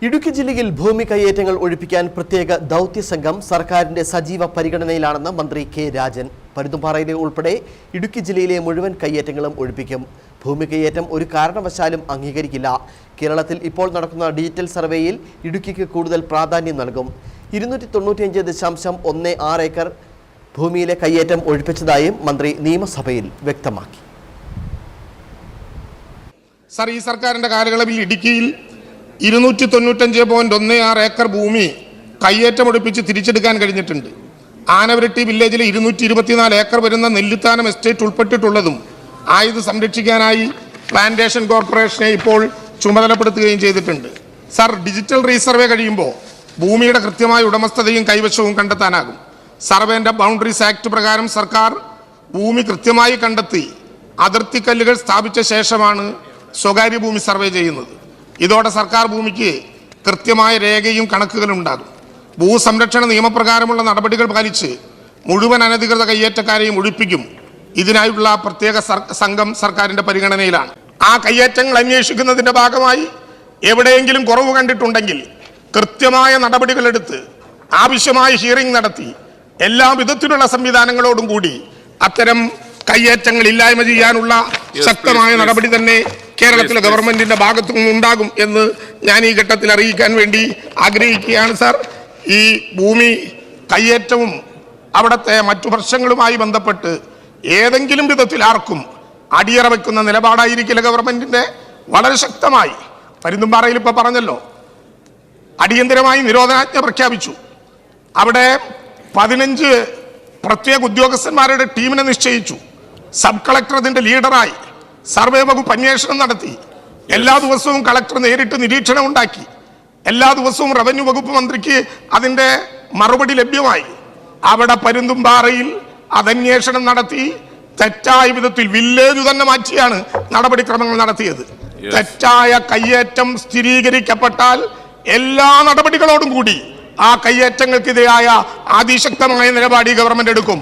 ഇടുക്കി ജില്ലയിൽ ഭൂമി കയ്യേറ്റങ്ങൾ ഒഴിപ്പിക്കാൻ പ്രത്യേക ദൗത്യ സംഘം സർക്കാരിന്റെ സജീവ പരിഗണനയിലാണെന്ന് മന്ത്രി കെ രാജൻ. പരുന്തുംപാറയിലെ ഉൾപ്പെടെ ഇടുക്കി ജില്ലയിലെ മുഴുവൻ കയ്യേറ്റങ്ങളും ഒഴിപ്പിക്കും. ഭൂമി കയ്യേറ്റം ഒരു കാരണവശാലും അംഗീകരിക്കില്ല. കേരളത്തിൽ ഇപ്പോൾ നടക്കുന്ന ഡിജിറ്റൽ സർവേയിൽ ഇടുക്കിക്ക് കൂടുതൽ പ്രാധാന്യം നൽകും. 295.16 ഏക്കർ ഭൂമിയിലെ കയ്യേറ്റം ഒഴിപ്പിച്ചതായും മന്ത്രി നിയമസഭയിൽ വ്യക്തമാക്കി. സർ, ഈ സർക്കാരിന്റെ കാലയളവിൽ ഇടുക്കിയിൽ 295.16 ഏക്കർ ഭൂമി കയ്യേറ്റമൊഴിപ്പിച്ച് തിരിച്ചെടുക്കാൻ കഴിഞ്ഞിട്ടുണ്ട്. ആനവരട്ടി വില്ലേജിലെ 224 ഏക്കർ വരുന്ന നെല്ലിത്താനം എസ്റ്റേറ്റ് ഉൾപ്പെട്ടിട്ടുള്ളതും ആയത് സംരക്ഷിക്കാനായി പ്ലാന്റേഷൻ കോർപ്പറേഷനെ ഇപ്പോൾ ചുമതലപ്പെടുത്തുകയും ചെയ്തിട്ടുണ്ട്. സർ, ഡിജിറ്റൽ റീസർവേ കഴിയുമ്പോൾ ഭൂമിയുടെ കൃത്യമായ ഉടമസ്ഥതയും കൈവശവും കണ്ടെത്താനാകും. സർവേന്റെ ബൗണ്ടറീസ് ആക്ട് പ്രകാരം സർക്കാർ ഭൂമി കൃത്യമായി കണ്ടെത്തി അതിർത്തിക്കല്ലുകൾ സ്ഥാപിച്ച ശേഷമാണ് സ്വകാര്യ ഭൂമി സർവേ ചെയ്യുന്നത്. ഇതോടെ സർക്കാർ ഭൂമിക്ക് കൃത്യമായ രേഖയും കണക്കുകളും ഉണ്ടാകും. ഭൂസംരക്ഷണ നിയമപ്രകാരമുള്ള നടപടികൾ പാലിച്ച് മുഴുവൻ അനധികൃത കയ്യേറ്റക്കാരെയും ഒഴിപ്പിക്കും. ഇതിനായുള്ള പ്രത്യേക സംഘം സർക്കാരിന്റെ പരിഗണനയിലാണ്. ആ കയ്യേറ്റങ്ങൾ അന്വേഷിക്കുന്നതിന്റെ ഭാഗമായി എവിടെയെങ്കിലും കുറവ് കണ്ടിട്ടുണ്ടെങ്കിൽ കൃത്യമായ നടപടികളെടുത്ത് ആവശ്യമായ ഹിയറിംഗ് നടത്തി എല്ലാ വിധത്തിലുള്ള സംവിധാനങ്ങളോടും കൂടി അത്തരം കയ്യേറ്റങ്ങൾ ഇല്ലായ്മ ചെയ്യാനുള്ള ശക്തമായ നടപടി തന്നെ കേരളത്തിലെ ഗവൺമെന്റിന്റെ ഭാഗത്തു നിന്നുണ്ടാകും എന്ന് ഞാൻ ഈ ഘട്ടത്തിൽ അറിയിക്കാൻ വേണ്ടി ആഗ്രഹിക്കുകയാണ്. സാർ, ഈ ഭൂമി കയ്യേറ്റവും അവിടുത്തെ മറ്റു പ്രശ്നങ്ങളുമായി ബന്ധപ്പെട്ട് ഏതെങ്കിലും വിധത്തിൽ ആർക്കും അടിയറ വയ്ക്കുന്ന നിലപാടായിരിക്കില്ല ഗവൺമെന്റിന്റെ. വളരെ ശക്തമായി പരുന്തുംപാറയിൽ ഇപ്പൊ പറഞ്ഞല്ലോ, അടിയന്തരമായി നിരോധനാജ്ഞ പ്രഖ്യാപിച്ചു. അവിടെ 15 പ്രത്യേക ഉദ്യോഗസ്ഥന്മാരുടെ ടീമിനെ നിശ്ചയിച്ചു. സബ് കളക്ടർ അതിന്റെ ലീഡറായി സർവേ വകുപ്പ് അന്വേഷണം നടത്തി. എല്ലാ ദിവസവും കളക്ടർ നേരിട്ട് നിരീക്ഷണം ഉണ്ടാക്കി. എല്ലാ ദിവസവും റവന്യൂ വകുപ്പ് മന്ത്രിക്ക് അതിന്റെ മറുപടി ലഭ്യമായി. അവിടെ പരുന്തുംപാറയിൽ അതന്വേഷണം നടത്തി തെറ്റായ വിധത്തിൽ വില്ലേജ് തന്നെ മാറ്റിയാണ് നടപടിക്രമങ്ങൾ നടത്തിയത്. തെറ്റായ കയ്യേറ്റം സ്ഥിരീകരിക്കപ്പെട്ടാൽ എല്ലാ നടപടികളോടും കൂടി ആ കയ്യേറ്റങ്ങൾക്കെതിരായ അതിശക്തമായ നിലപാട് ഈ ഗവൺമെന്റ് എടുക്കും.